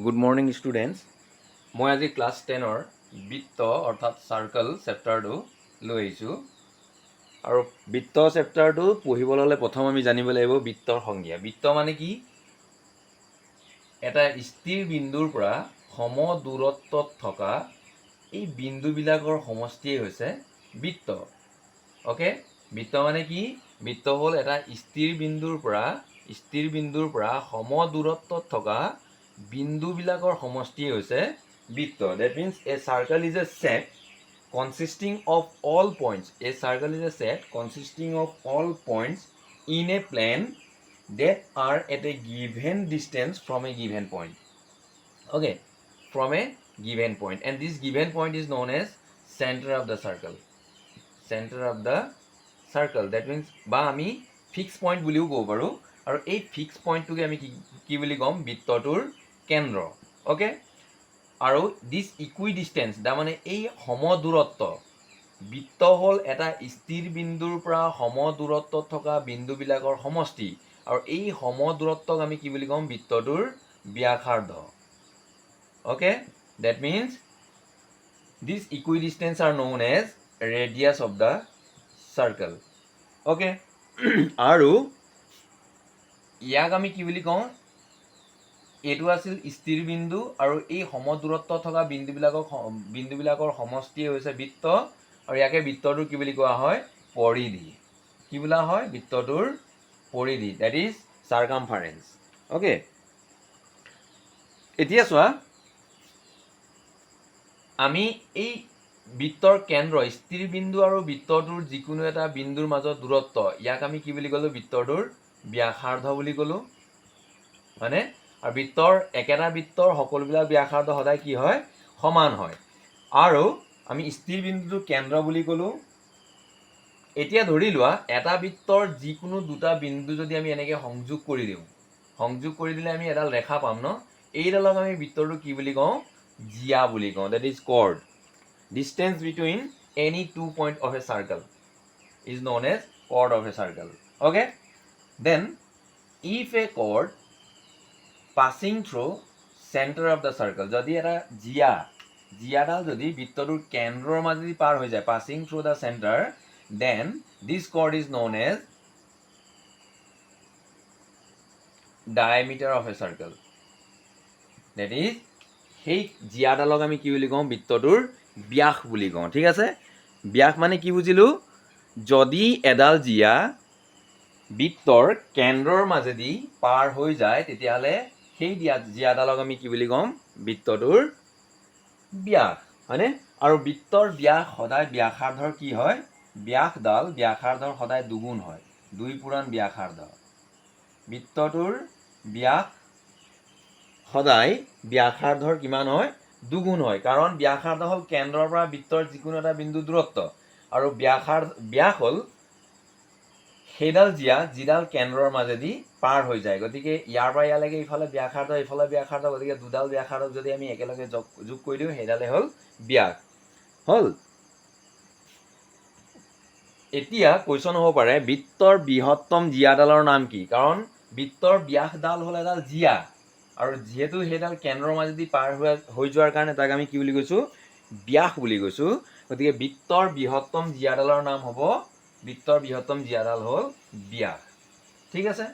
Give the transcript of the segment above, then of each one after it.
Good morning students. মই আজি class 10ৰ বৃত্ত অৰ্থাৎ সাৰ্কেল চেপ্টাৰটো লৈ আহিছোঁ আৰু বৃত্ত চেপ্টাৰটো পঢ়িবলৈ হ'লে প্ৰথম আমি জানিব লাগিব বৃত্তৰ সংজ্ঞা। বৃত্ত মানে কি? এটা স্থিৰ বিন্দুৰ পৰা সম দূৰত্বত থকা এই বিন্দুবিলাকৰ সমষ্টিয়ে হৈছে বৃত্ত। ওকে, বৃত্ত মানে কি? বৃত্ত হ'ল এটা স্থিৰ বিন্দুৰ পৰা সম দূৰত্বত থকা বিন্দুবিলাকৰ সমষ্টিয়ে হৈছে বৃত্ত। That means a circle is a set consisting of all points. A circle is a set consisting of all points in a plane that are at a given distance from a given point. Okay, from a given point, and this given point is known as center of the circle. Center of the circle. That means বা আমি fix point বুলিও ক'ব পাৰোঁ আৰু এই fix পইণ্টটোকে আমি কি বুলি ক'ম? বৃত্তটোৰ কেন্দ্ৰ। অ'কে, আৰু দিছ ইকুইডিষ্টেঞ্চ তাৰমানে এই সমদূৰত্ব। বৃত্ত হ'ল এটা স্থিৰ বিন্দুৰ পৰা সমদূৰত্বত থকা বিন্দুবিলাকৰ সমষ্টি আৰু এই সমদূৰত্বক আমি কি বুলি ক'ম? বৃত্তটোৰ ব্যাসাৰ্ধ। Okay, that means this equidistance are known as radius of the circle. Okay, আৰু ইয়াক আমি কি বুলি কওঁ? এইটো আছিল স্থিৰ বিন্দু আৰু এই সমদূৰত্ব থকা বিন্দুবিলাকৰ সমষ্টিয়ে হৈছে বৃত্ত আৰু ইয়াকে বৃত্তটোৰ কি বুলি কোৱা হয়? পৰিধি। কি বোলা হয়? বৃত্তটোৰ পৰিধি, ডেট ইজ চাৰ্কামফাৰেন্স। অ'কে, এতিয়া চোৱা, আমি এই বৃত্তৰ কেন্দ্ৰ স্থিৰ বিন্দু আৰু বৃত্তটোৰ যিকোনো এটা বিন্দুৰ মাজত দূৰত্ব, ইয়াক আমি কি বুলি ক'লোঁ? বৃত্তটোৰ ব্যাসাৰ্ধ বুলি ক'লোঁ, হয়নে? আৰু একেটা বৃত্তৰ সকলোবিলাক ব্যাসাৰ্ধ সদায় কি হয়? সমান হয়। আৰু আমি স্থিৰ বিন্দুটোৰ কেন্দ্ৰ বুলি ক'লোঁ। এতিয়া ধৰি লোৱা এটা বৃত্তৰ যিকোনো দুটা বিন্দু যদি আমি এনেকৈ সংযোগ কৰি দিলে আমি এডাল ৰেখা পাম ন? এইডালক আমি বৃত্তটো কি বুলি কওঁ? জিয়া বুলি কওঁ, that is chord. Distance between any 2 points of a circle is known as chord of a circle. Okay, then if a chord passing through center of the circle, যদি এটা জিয়াডাল যদি বৃত্তটোৰ কেন্দ্ৰৰ মাজেদি পাৰ হৈ যায়, passing through the center, then this chord is known as diameter of a circle. That is, সেই জিয়াডালক আমি কি বুলি কওঁ? বৃত্তটোৰ ব্যাস বুলি কওঁ। ঠিক আছে, ব্যাস মানে কি বুজিলোঁ? যদি এডাল জিয়া বৃত্তৰ কেন্দ্ৰৰ মাজেদি পাৰ হৈ যায় তেতিয়াহ'লে সেই জিয়াডালক আমি কি বুলি ক'ম? বৃত্তটোৰ ব্যাস, হয়নে? আৰু বৃত্তৰ ব্যাস সদায় ব্যাসাৰ্ধৰ কি হয়? ব্যাসাৰ্ধৰ সদায় দুগুণ হয়, 2 পূৰণ ব্যাসাৰ্ধ। বৃত্তটোৰ ব্যাস সদায় ব্যাসাৰ্ধৰ কিমান হয়? দুগুণ হয়, কাৰণ ব্যাসাৰ্ধ হ'ল কেন্দ্ৰৰ পৰা বৃত্তৰ যিকোনো এটা বিন্দু দূৰত্ব আৰু ব্যাস হ'ল সেইডাল যিডাল কেন্দ্ৰৰ মাজেদি পাৰ হৈ যায়। গতিকে ইয়াৰ পৰা ইয়ালৈকে ইফালে ব্যাসাৰ্ধ, গতিকে দুডাল ব্যাসাৰ্ধক যদি আমি একেলগে যোগ কৰি দিওঁ সেইডালে হ'ল ব্যাস। হ'ল। এতিয়া কুৱেশ্যন হ'ব পাৰে বৃত্তৰ বৃহত্তম জিয়াডালৰ নাম কি? কাৰণ বৃত্তৰ ব্যাসডাল হ'ল এডাল জিয়া আৰু যিহেতু সেইডাল কেন্দ্ৰৰ মাজেদি পাৰ হৈ যোৱাৰ কাৰণে তাক আমি কি বুলি কৈছোঁ? ব্যাস বুলি কৈছোঁ। গতিকে বৃত্তৰ বৃহত্তম জিয়াডালৰ নাম হ'ব, বৃত্তৰ বৃহত্তম জিয়াডাল হ'ল ব্যাস। ঠিক আছে,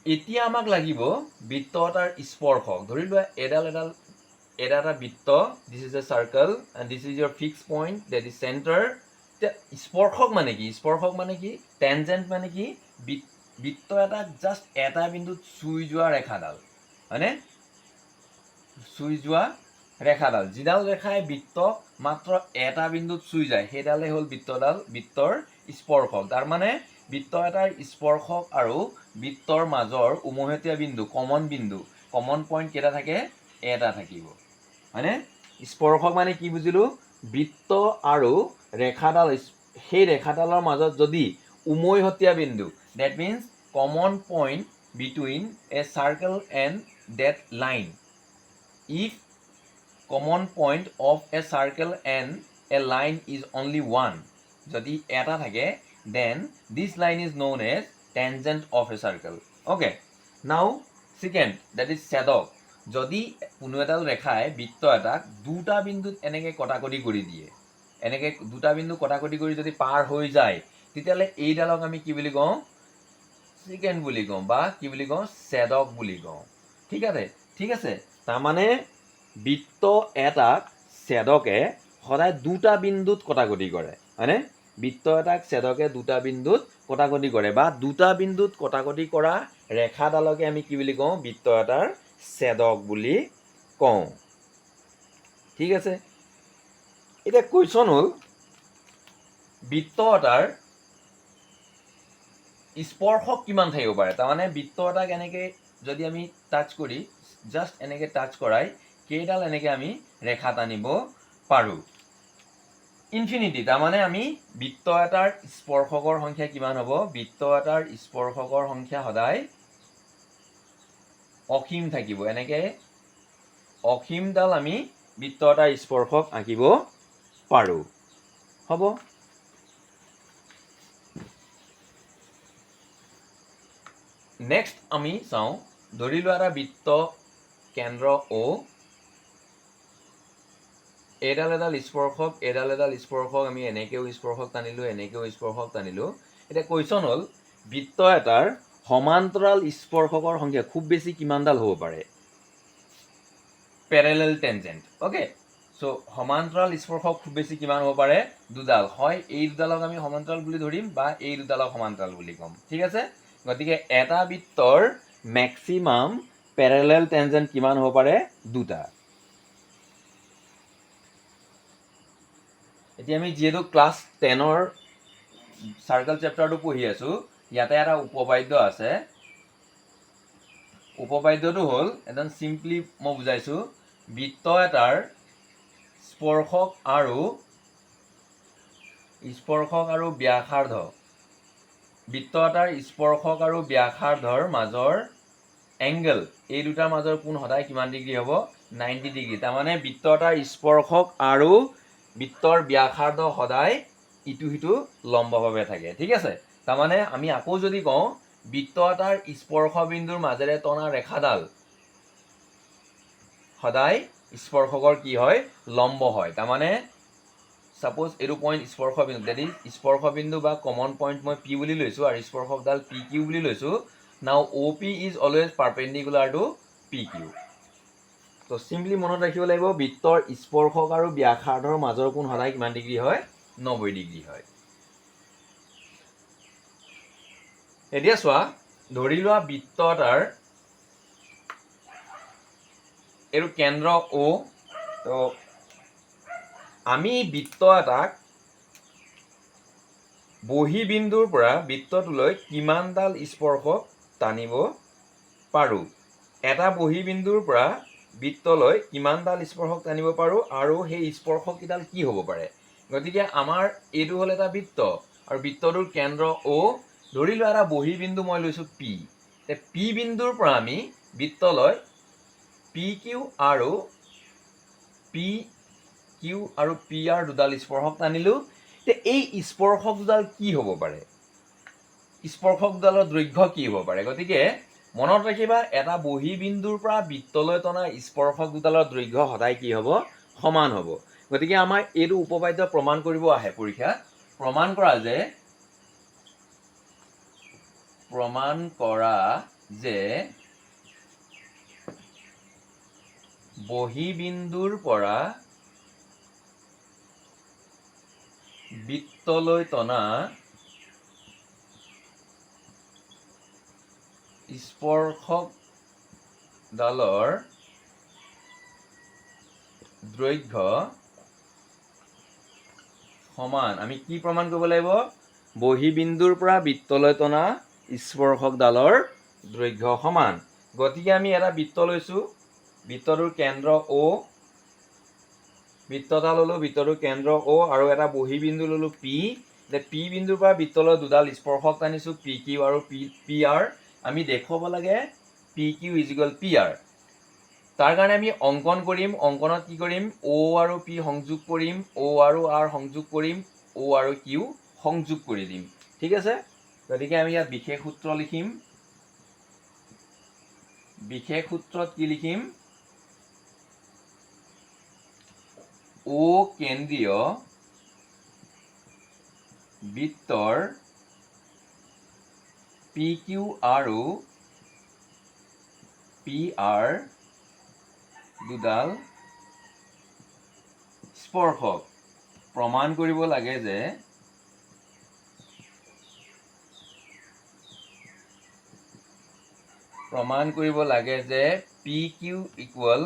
এতিয়া আমাক লাগিব বৃত্ত এটাৰ স্পৰ্শক। ধৰি লোৱা এটা বৃত্ত, this is a circle and this is ইয়ৰ fix point, that is centre. এতিয়া স্পৰ্শক মানে কি? স্পৰ্শক মানে কি? টেনজেণ্ট মানে কি? বৃত্ত এটাক জাষ্ট এটা বিন্দুত চুই যোৱা ৰেখাডাল, হয়নে? চুই যোৱা ৰেখাডাল, যিডাল ৰেখাই বৃত্তক মাত্ৰ এটা বিন্দুত চুই যায় সেইডালেই হ'ল বৃত্তৰ স্পৰ্শক। তাৰমানে বৃত্ত এটাৰ স্পৰ্শক আৰু বৃত্তৰ মাজৰ উমৈহতীয়া বিন্দু, কমন পইণ্ট কেইটা থাকে? এটা থাকিব, হয়নে? স্পৰ্শক মানে কি বুজিলোঁ? বৃত্ত আৰু ৰেখাডাল, সেই ৰেখাডালৰ মাজত যদি উমৈহতীয়া বিন্দু, that means common point between a circle and that line, if common point of a circle and a line is only one, যদি এটা থাকে, then this line is known as tangent of a circle. Okay, now second, that is ছেদক। যদি কোনো এডাল ৰেখাই বৃত্ত এটাক দুটা বিন্দুত এনেকৈ কটাকটি কৰি দিয়ে, এনেকৈ দুটা বিন্দু কটাকটি কৰি যদি পাৰ হৈ যায়, তেতিয়াহ'লে এইডালক আমি কি বুলি কওঁ? ছেকেণ্ড বুলি কওঁ, বা কি বুলি কওঁ? ছেদক বুলি কওঁ। ঠিক আছে। তাৰমানে বৃত্ত এটাক ছেদকে সদায় দুটা বিন্দুত কটাকটি কৰে, হয়নে? বৃত্ত এটাক ছেদকে দুটা বিন্দুত কটাকটি কৰে, বা দুটা বিন্দুত কটাকটি কৰা ৰেখাডালকে আমি কি বুলি কওঁ? বৃত্ত এটাৰ ছেদক বুলি কওঁ। ঠিক আছে। এতিয়া কুৱেশ্যন হ'ল, বৃত্ত এটাৰ স্পৰ্শক কিমান থাকিব পাৰে? তাৰমানে বৃত্ত এটাক এনেকৈ যদি আমি টাচ কৰি, জাষ্ট এনেকৈ টাচ কৰাই কেইডাল এনেকৈ আমি ৰেখা টানিব পাৰোঁ? ইনফিনিটি। তাৰমানে আমি বৃত্ত এটাৰ স্পৰ্শকৰ সংখ্যা কিমান হ'ব? বৃত্ত এটাৰ স্পৰ্শকৰ সংখ্যা সদায় অসীম থাকিব। এনেকৈ অসীমডাল আমি বৃত্ত এটাৰ স্পৰ্শক আঁকিব পাৰোঁ। হ'ব। নেক্সট আমি চাওঁ, ধৰি লোৱা এটা বৃত্ত কেন্দ্ৰ O, এডাল এডাল স্পৰ্শক আমি এনেকৈও স্পৰ্শক টানিলোঁ, এনেকৈও স্পৰ্শক টানিলোঁ। এতিয়া কুৱেশ্যন হ'ল, বৃত্ত এটাৰ সমান্তৰাল স্পৰ্শকৰ সংখ্যা খুব বেছি কিমানডাল হ'ব পাৰে? Parallel tangent. অ'কে, চ' সমান্তৰাল স্পৰ্শক খুব বেছি কিমান হ'ব পাৰে? দুডাল। হয় এই দুডালক আমি সমান্তৰাল বুলি ধৰিম, বা এই দুডালক সমান্তৰাল বুলি ক'ম। ঠিক আছে। গতিকে এটা বৃত্তৰ মেক্সিমাম পেৰেলেল টেনজেণ্ট কিমান হ'ব পাৰে? দুটা। এতিয়া আমি যিহেতু ক্লাছ 10ৰ চাৰ্কেল চেপ্টাৰটো পঢ়ি আছোঁ, ইয়াতে এটা উপবাদ্য আছে। উপবাদ্যটো হ'ল, একদম চিম্পলি মই বুজাইছোঁ, বৃত্ত এটাৰ স্পৰ্শক আৰু ব্যাসাৰ্ধ, বৃত্ত এটাৰ স্পৰ্শক আৰু ব্যাসাৰ্ধৰ মাজৰ এংগেল, এই দুটাৰ মাজৰ কোণ সদায় কিমান ডিগ্ৰী হ'ব? 90 ডিগ্ৰী। তাৰমানে বৃত্ত এটাৰ স্পৰ্শক আৰু বৃত্তৰ ব্যাসাৰ্ধ সদায় ইটো সিটো লম্বভাৱে থাকে। ঠিক আছে। তাৰমানে আমি আকৌ যদি কওঁ, বৃত্ত এটাৰ স্পৰ্শ বিন্দুৰ মাজেৰে টনা ৰেখাডাল সদায় স্পৰ্শকৰ কি হয়? লম্ব হয়। তাৰমানে ছাপ'জ এইটো পইণ্ট স্পৰ্শ বিন্দু, ডেট ইজ স্পৰ্শ বিন্দু বা কমন পইণ্ট মই পি বুলি লৈছোঁ, আৰু স্পৰ্শকডাল পি কিউ বুলি লৈছোঁ। Now OP is always perpendicular to PQ। তো চিম্পলি মনত ৰাখিব লাগিব, বৃত্তৰ স্পৰ্শক আৰু ব্যাসাৰ্ধৰ মাজৰ কোণ সদায় কিমান ডিগ্ৰী হয়? 90 ডিগ্ৰী হয়। এতিয়া চোৱা, ধৰি লোৱা বৃত্ত এটাৰ এইটো কেন্দ্ৰ O, তো আমি বৃত্ত এটাক বহিবিন্দুৰ পৰা বৃত্তটোলৈ কিমানডাল স্পৰ্শক টানিব পাৰোঁ? এটা বহিবিন্দুৰ পৰা বৃত্তলৈ কিমানডাল স্পৰ্শক টানিব পাৰোঁ, আৰু সেই স্পৰ্শকেইডাল কি হ'ব পাৰে? গতিকে আমাৰ এইটো হ'ল এটা বৃত্ত, আৰু বৃত্তটোৰ কেন্দ্ৰ O, ধৰি লোৱা এটা বহিবিন্দু মই লৈছোঁ P। P বিন্দুৰ পৰা আমি বৃত্তলৈ PQ আৰু PR দুডাল স্পৰ্শক টানিলোঁ। এই স্পৰ্শক দুডাল কি হ'ব পাৰে? স্পৰ্শক দুডালৰ দৈৰ্ঘ্য কি হ'ব পাৰে? গতিকে মনত ৰাখিবা, এটা বহিবিন্দুৰ পৰা বৃত্তলৈ টনা স্পৰ্শক দুডালৰ দৈৰ্ঘ্য সদায় কি হ'ব? সমান হ'ব। গতিকে আমাৰ এইটো উপবাদ্য প্ৰমাণ কৰিব আহে পৰীক্ষাত। প্ৰমাণ কৰা যে বহিবিন্দুৰ পৰা বৃত্তলৈ টনা স্পৰ্শকডালৰ দৈৰ্ঘ্য সমান। আমি কি প্ৰমাণ কৰিব লাগিব? বহিবিন্দুৰ পৰা বৃত্তলৈ টনা স্পৰ্শকডালৰ দৈৰ্ঘ্য সমান। গতিকে আমি এটা বৃত্ত লৈছোঁ, বৃত্তটোৰ কেন্দ্ৰ O, বৃত্ত এটা ল'লোঁ, বৃত্তটোৰ কেন্দ্ৰ O, আৰু এটা বহিবিন্দু ল'লোঁ P। P বিন্দুৰ পৰা বৃত্তলৈ দুডাল স্পৰ্শক টানিছোঁ, PQ আৰু PR। আমি দেখুৱাব লাগে PQ = PR। তাৰ কাৰণে আমি অংকন কৰিম। অংকনত কি কৰিম? O আৰু P সংযোগ কৰিম, O আৰু R সংযোগ কৰিম, O আৰু Q সংযোগ কৰি দিম। ঠিক আছে। গতিকে আমি ইয়াত বিশেষ সূত্ৰ লিখিম। বিশেষ সূত্ৰত কি লিখিম? কেন্দ্ৰীয় বৃত্তৰ PQ আৰু PR দুডাল স্পৰ্শক প্ৰমাণ কৰিব লাগে যে PQ ইকুৱেল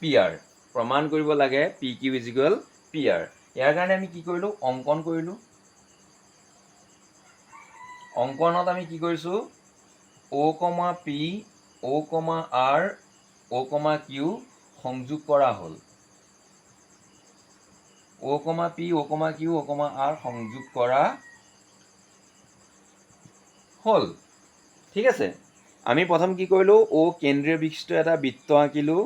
PR প্ৰমাণ কৰিব লাগে PQ ইজ ইকুৱেল PR। ইয়াৰ কাৰণে আমি কি কৰিলোঁ, অংকন কৰিলোঁ। অংকনত আমি কি কৰিছোঁ, O,P, O,R, O,Q সংযোগ কৰা হ'ল। O,P, O,Q, O,R সংযোগ কৰা হ'ল। ঠিক আছে, আমি প্ৰথম কি কৰিলোঁ, কেন্দ্ৰীয় বিশিষ্ট এটা বৃত্ত আঁকিলোঁ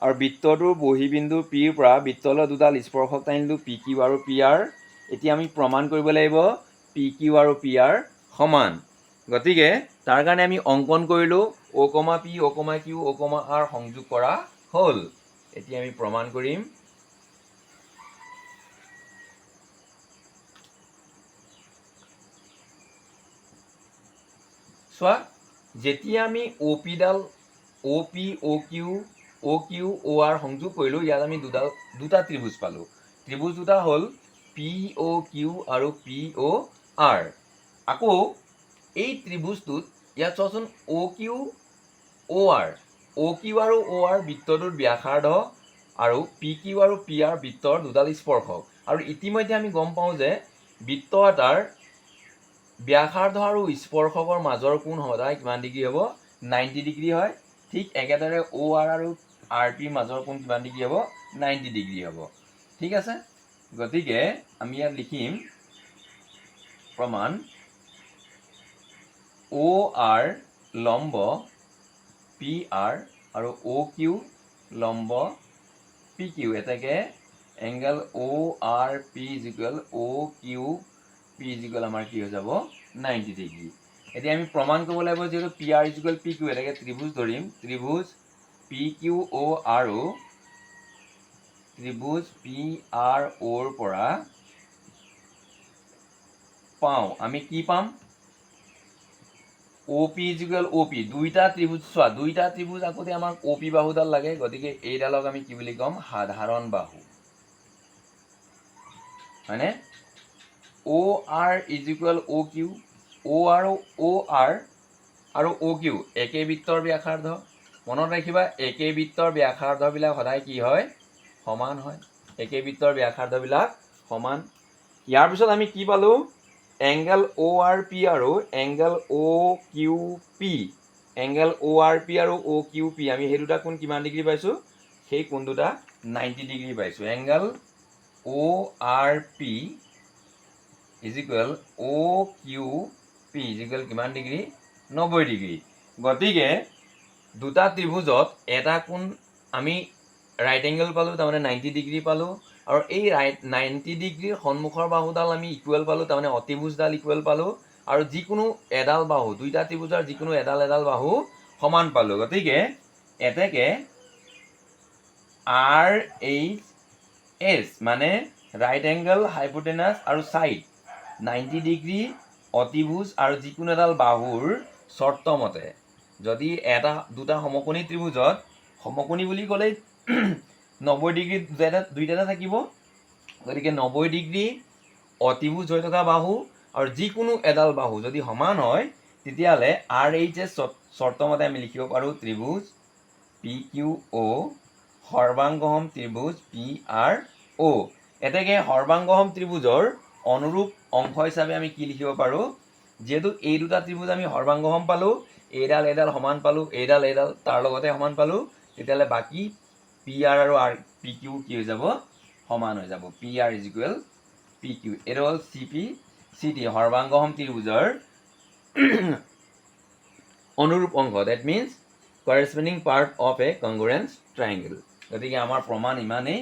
আৰু বৃত্তটোৰ বহিবিন্দু Pৰ পৰা বৃত্তলৈ দুডাল স্পৰ্শক টানিলোঁ PQ আৰু PR। এতিয়া আমি প্ৰমাণ কৰিব লাগিব PQ আৰু PR সমান। গতিকে তাৰ কাৰণে আমি অংকন কৰিলোঁ, O,P, O,Q, O,R সংযোগ কৰা হ'ল। এতিয়া আমি প্ৰমাণ কৰিম। চোৱা, যেতিয়া আমি OP, OQ, OR সংযোগ কৰিলোঁ, ইয়াত আমি দুটা ত্ৰিভুজ পালোঁ। ত্ৰিভুজ দুটা হ'ল POQ আৰু POR। আকৌ এই ত্ৰিভুজটোত ইয়াত চোৱাচোন OQ আৰু OR বৃত্তটোৰ ব্যাসাৰ্ধ আৰু PQ আৰু PR বৃত্তৰ দুডাল স্পৰ্শক। আৰু ইতিমধ্যে আমি গম পাওঁ যে বৃত্ত এটাৰ ব্যাসাৰ্ধ আৰু স্পৰ্শকৰ মাজৰ কোণ সদায় কিমান ডিগ্ৰী হ'ব, 90 ডিগ্ৰী হয়। ঠিক একেদৰে OR আৰু RPৰ মাজৰ কোণ কিমান ডিগ্ৰী হ'ব, 90 ডিগ্ৰী হ'ব। ঠিক আছে, গতিকে আমি ইয়াত লিখিম প্ৰমাণ OR লম্ব PR আৰু OQ লম্ব PQ, এতেকে angle ORP is equal OQP is equal আমাৰ কি হৈ যাব, 90 ডিগ্ৰী। এতিয়া আমি প্ৰমাণ কৰিব লাগিব যিহেতু PR ইজ ইকুৱেল PQ, এতেকে ত্ৰিভুজ ধৰিম। ত্ৰিভুজ PQO আৰু ত্ৰিভুজ PROৰ পৰা পাওঁ আমি কি পাম, OP ইজ ইকুৱেল OP। দুইটা ত্ৰিভুজ চোৱা, দুইটা ত্ৰিভুজ আকোতে আমাক OP বাহুডাল লাগে। গতিকে এইডালক আমি কি বুলি ক'ম, সাধাৰণ বাহু, হয়নে? OR is equal OQ, OR আৰু OQ একে বৃত্তৰ ব্যাসাৰ্ধ। মনত ৰাখিবা, একে বৃত্তৰ ব্যাসাৰ্ধবিলাক সদায় কি হয়, সমান হয়। একে বৃত্তৰ ব্যাসাৰ্ধবিলাক সমান। ইয়াৰ পিছত আমি কি পালোঁ, এংগেল ORP আৰু এংগেল OQP। এংগেল ORP আৰু OQP আমি সেই দুটা কোণ কিমান ডিগ্ৰী পাইছোঁ, সেই কোণ দুটা 90 ডিগ্ৰী পাইছোঁ। Angle ORP is equal OQP is equal কিমান ডিগ্ৰী, 90 ডিগ্ৰী। গতিকে দুটা ত্ৰিভুজত এটা কোণ আমি ৰাইট এংগেল পালোঁ, তাৰমানে 90 ডিগ্ৰী পালোঁ। আৰু এই 90 ডিগ্ৰীৰ সন্মুখৰ বাহুডাল আমি ইকুৱেল পালোঁ, তাৰমানে অতিভুজডাল ইকুৱেল পালোঁ। আৰু যিকোনো এডাল বাহু, দুইটা ত্ৰিভুজৰ যিকোনো এডাল বাহু সমান পালোঁ। গতিকে এতেকে RHS মানে ৰাইট এংগেল, হাইপোটেনাছ আৰু ছাইড 90 ডিগ্ৰী অতিভুজ আৰু যিকোনো এডাল বাহুৰ চৰ্ত মতে, যদি দুটা সমকোণী ত্ৰিভুজত, সমকোণী বুলি ক'লেই 90 ডিগ্ৰী দুইটাতে থাকিব। গতিকে 90 ডিগ্ৰী অতিভুজ হৈ থকা বাহু আৰু যিকোনো এডাল বাহু যদি সমান হয়, তেতিয়াহ'লে RHS চৰ্তমতে আমি লিখিব পাৰোঁ ত্ৰিভুজ PQO সৰ্বাংগহম ত্ৰিভুজ PRO। এতেকে সৰ্বাংগহম ত্ৰিভুজৰ অনুৰূপ অংশ হিচাপে আমি কি লিখিব পাৰোঁ, যিহেতু এই দুটা ত্ৰিভুজ আমি সৰ্বাংগহম পালোঁ, এডাল সমান পালোঁ, এডাল তাৰ লগতে সমান পালোঁ, তেতিয়াহ'লে বাকী PR আৰু PQ কি হৈ যাব, সমান হৈ যাব। PR is equal PQ। এইটো হ'ল CPCT সৰ্বাংগহম ত্ৰিভুজৰ অনুৰূপ অংশ, that means corresponding part of a congruence triangle. গতিকে আমাৰ প্ৰমাণ ইমানেই,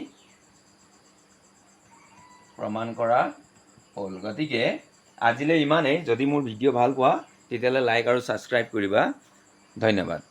প্ৰমাণ কৰা হ'ল। গতিকে আজিলৈ ইমানেই। যদি মোৰ ভিডিঅ' ভাল পোৱা তেতিয়াহ'লে লাইক আৰু ছাবস্ক্ৰাইব কৰিবা। ধন্যবাদ।